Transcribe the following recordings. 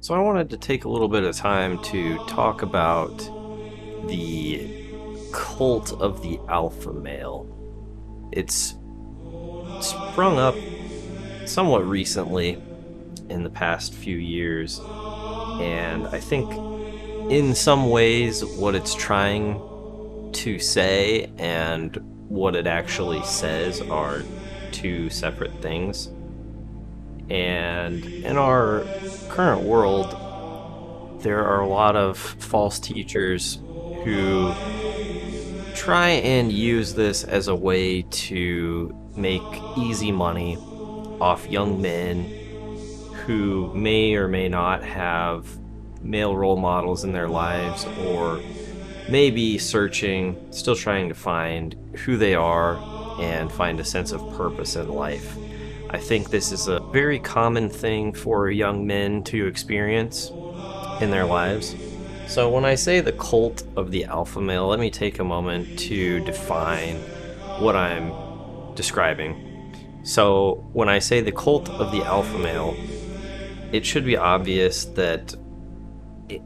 So I wanted to take a little bit of time to talk about the cult of the alpha male. It's sprung up somewhat recently in the past few years, and I think in some ways what it's trying to say and what it actually says are two separate things. And in our current world, there are a lot of false teachers who try and use this as a way to make easy money off young men who may or may not have male role models in their lives, or maybe searching, still trying to find who they are and find a sense of purpose in life. I think this is a very common thing for young men to experience in their lives. So when I say the cult of the alpha male, let me take a moment to define what I'm describing. So when I say the cult of the alpha male, it should be obvious that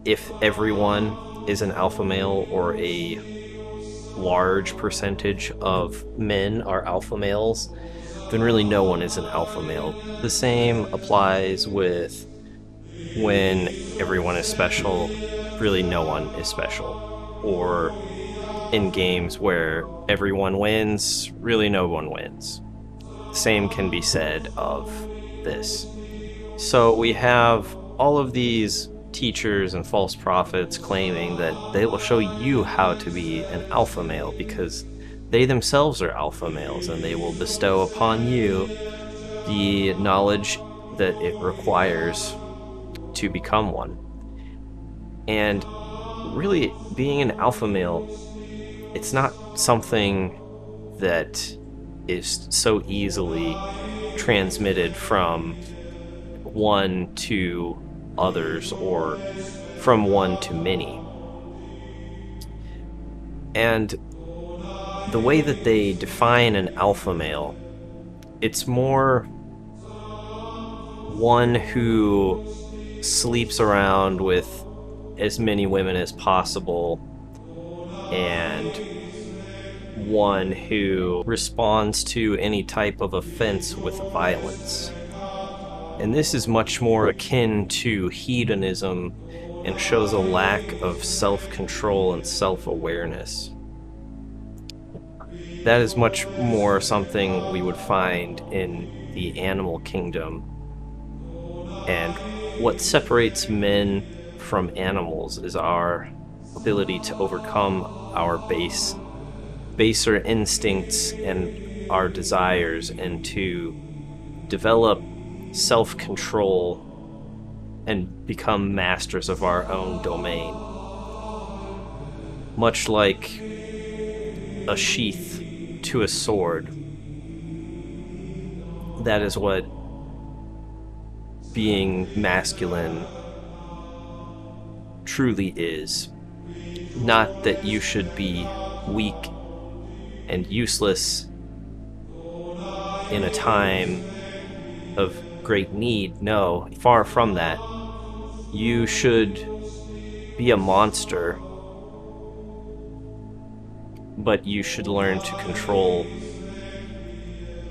if everyone is an alpha male, or a large percentage of men are alpha males, then really no one is an alpha male. The same applies with when everyone is special, really no one is special. Or in games where everyone wins, really no one wins. The same can be said of this. So we have all of these teachers and false prophets claiming that they will show you how to be an alpha male because they themselves are alpha males, and they will bestow upon you the knowledge that it requires to become one. And really, being an alpha male, it's not something that is so easily transmitted from one to others, or from one to many. And the way that they define an alpha male, it's more one who sleeps around with as many women as possible, and one who responds to any type of offense with violence. And this is much more akin to hedonism and shows a lack of self-control and self-awareness. That is much more something we would find in the animal kingdom. And what separates men from animals is our ability to overcome our baser instincts and our desires, and to develop self-control and become masters of our own domain. Much like a sheath to a sword, that is what being masculine truly is. Not that you should be weak and useless in a time of great need. No, far from that. You should be a monster, but you should learn to control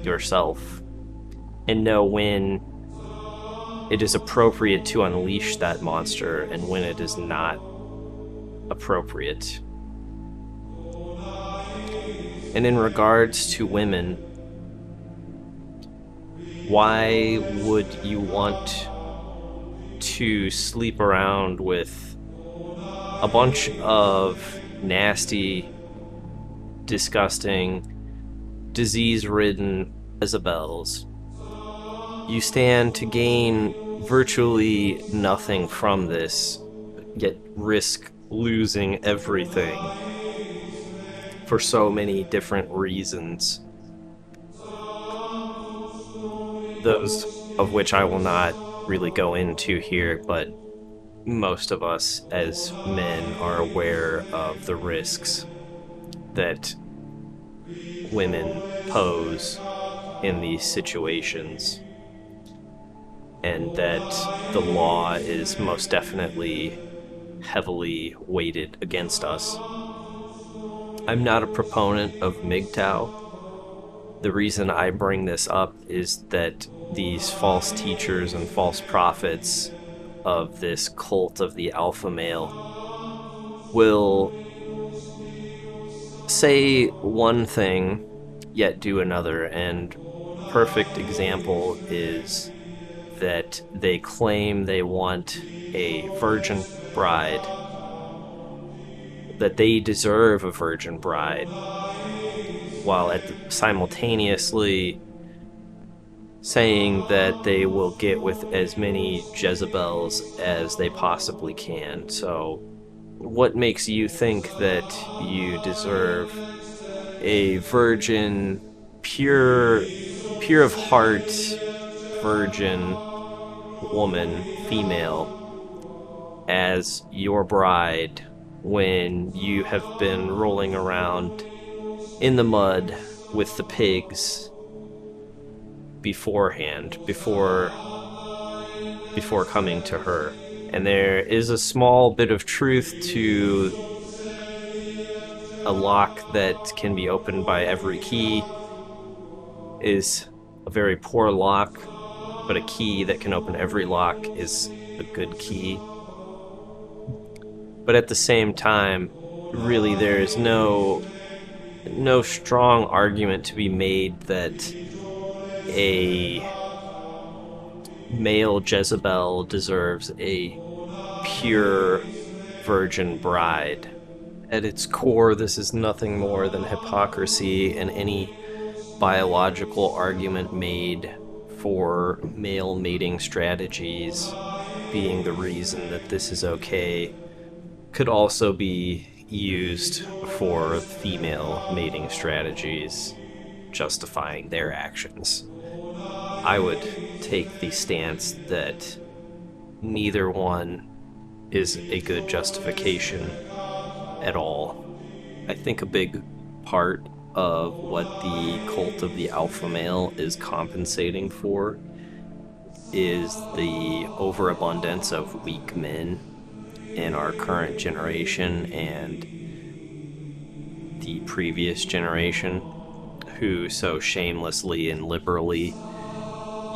yourself and know when it is appropriate to unleash that monster and when it is not appropriate. And in regards to women, why would you want to sleep around with a bunch of nasty, disgusting, disease-ridden Jezebels? You stand to gain virtually nothing from this, yet risk losing everything for so many different reasons, those of which I will not really go into here, but most of us as men are aware of the risks that women pose in these situations. and that the law is most definitely heavily weighted against us. I'm not a proponent of MGTOW. The reason I bring this up is that these false teachers and false prophets of this cult of the alpha male will say one thing yet do another, and perfect example is that they claim they want a virgin bride, that they deserve a virgin bride, while simultaneously saying that they will get with as many Jezebels as they possibly can. So what makes you think that you deserve a virgin, pure of heart, virgin woman, female, as your bride when you have been rolling around in the mud with the pigs beforehand, before coming to her? And there is a small bit of truth to a lock that can be opened by every key is a very poor lock, but a key that can open every lock is a good key. But at the same time, really there is no strong argument to be made that a male Jezebel deserves a pure virgin bride. At its core, this is nothing more than hypocrisy, and any biological argument made for male mating strategies being the reason that this is okay could also be used for female mating strategies justifying their actions. I would take the stance that neither one is a good justification at all. I think a big part of what the cult of the alpha male is compensating for is the overabundance of weak men in our current generation and the previous generation, who so shamelessly and liberally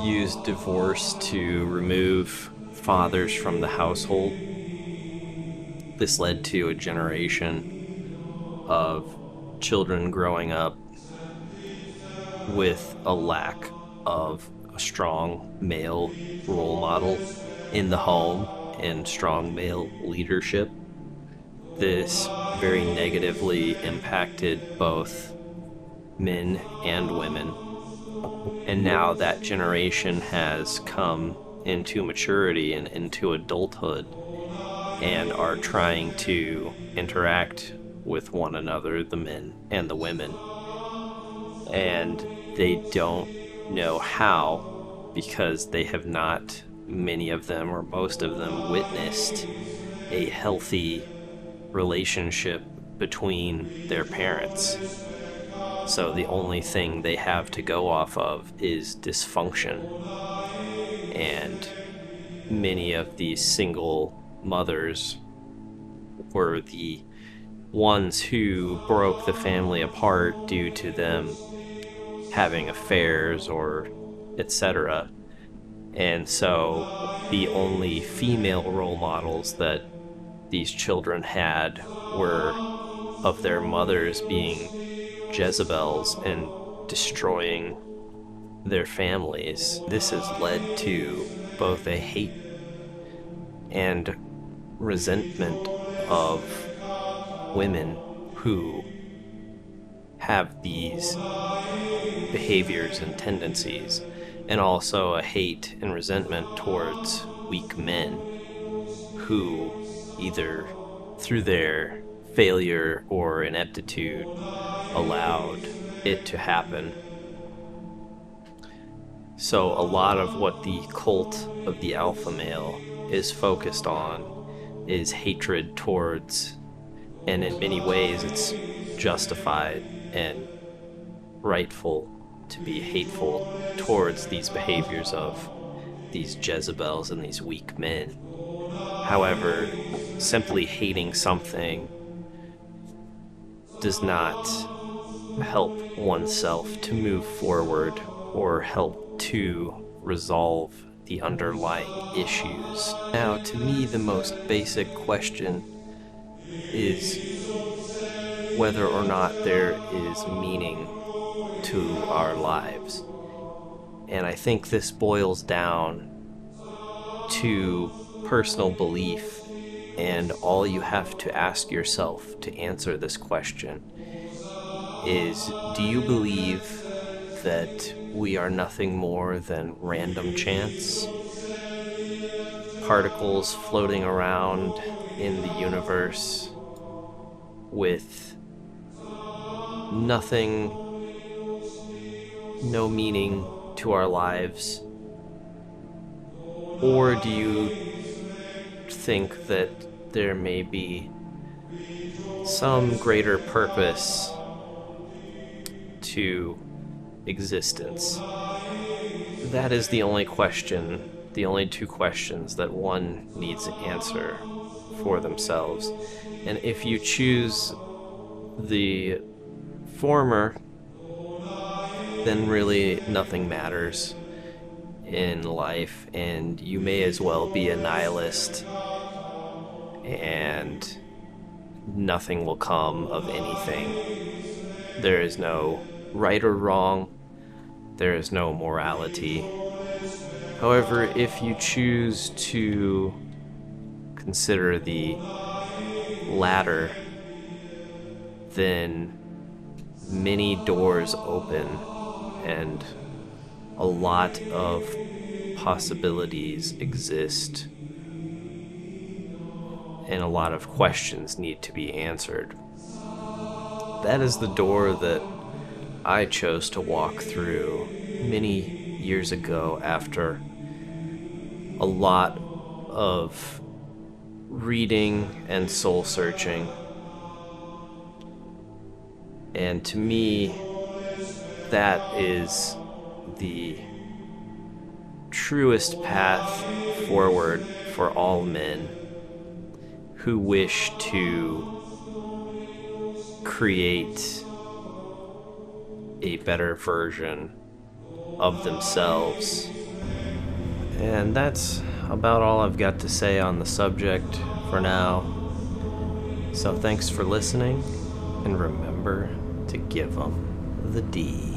used divorce to remove fathers from the household. This led to a generation of children growing up with a lack of a strong male role model in the home and strong male leadership. This very negatively impacted both men and women. And now that generation has come into maturity and into adulthood and are trying to interact with one another, the men and the women. And they don't know how, because they have not, many of them or most of them, witnessed a healthy relationship between their parents. So the only thing they have to go off of is dysfunction. And many of these single mothers were the ones who broke the family apart due to them having affairs or etc. And so the only female role models that these children had were of their mothers being Jezebels and destroying their families. This has led to both a hate and resentment of women who have these behaviors and tendencies, and also a hate and resentment towards weak men who, either through their failure or ineptitude, allowed it to happen. So a lot of what the cult of the alpha male is focused on is hatred towards, and in many ways it's justified and rightful to be hateful towards these behaviors of these Jezebels and these weak men. However, simply hating something does not help oneself to move forward or help to resolve the underlying issues. Now, to me, the most basic question is whether or not there is meaning to our lives. And I think this boils down to personal belief, and all you have to ask yourself to answer this question is, do you believe that we are nothing more than random chance? Particles floating around in the universe with nothing, no meaning to our lives? Or do you think that there may be some greater purpose to existence? That is the only question, the only two questions that one needs to answer for themselves. And if you choose the former, then really nothing matters in life, and you may as well be a nihilist, and nothing will come of anything. There is no right or wrong. There is no morality. However, if you choose to consider the latter, then many doors open and a lot of possibilities exist, and a lot of questions need to be answered. That is the door that I chose to walk through many years ago after a lot of reading and soul searching. And to me, that is the truest path forward for all men who wish to create a better version of themselves. And that's about all I've got to say on the subject for now. So thanks for listening, and remember to give them the D.